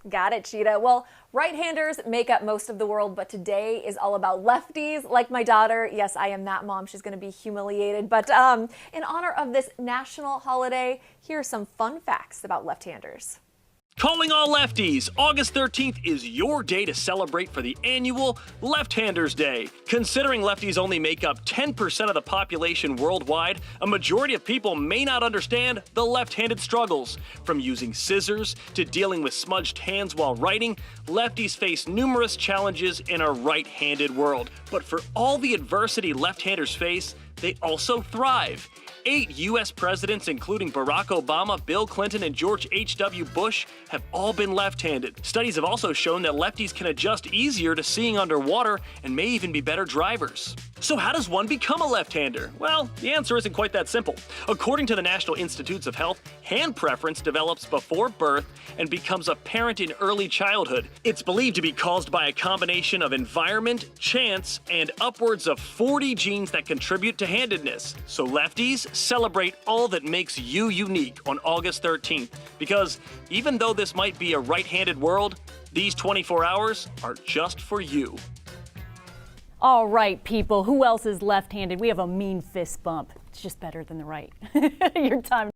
Got it, Cheetah. Well, right-handers make up most of the world, but today is all about lefties, like my daughter. Yes, I am that mom. She's going to be humiliated. But in honor of this national holiday, here are some fun facts about left-handers. Calling all lefties, August 13th is your day to celebrate for the annual Left-Handers Day. Considering lefties only make up 10% of the population worldwide, a majority of people may not understand the left-handed struggles. From using scissors to dealing with smudged hands while writing, lefties face numerous challenges in a right-handed world. But for all the adversity left-handers face, they also thrive. 8 U.S. presidents, including Barack Obama, Bill Clinton, and George H.W. Bush, have all been left-handed. Studies have also shown that lefties can adjust easier to seeing underwater and may even be better drivers. So how does one become a left-hander? Well, the answer isn't quite that simple. According to the National Institutes of Health, hand preference develops before birth and becomes apparent in early childhood. It's believed to be caused by a combination of environment, chance, and upwards of 40 genes that contribute to handedness. So lefties, celebrate all that makes you unique on August 13th, because even though this might be a right-handed world, these 24 hours are just for you. All right, people, who else is left-handed? We have a mean fist bump. It's just better than the right. Your time.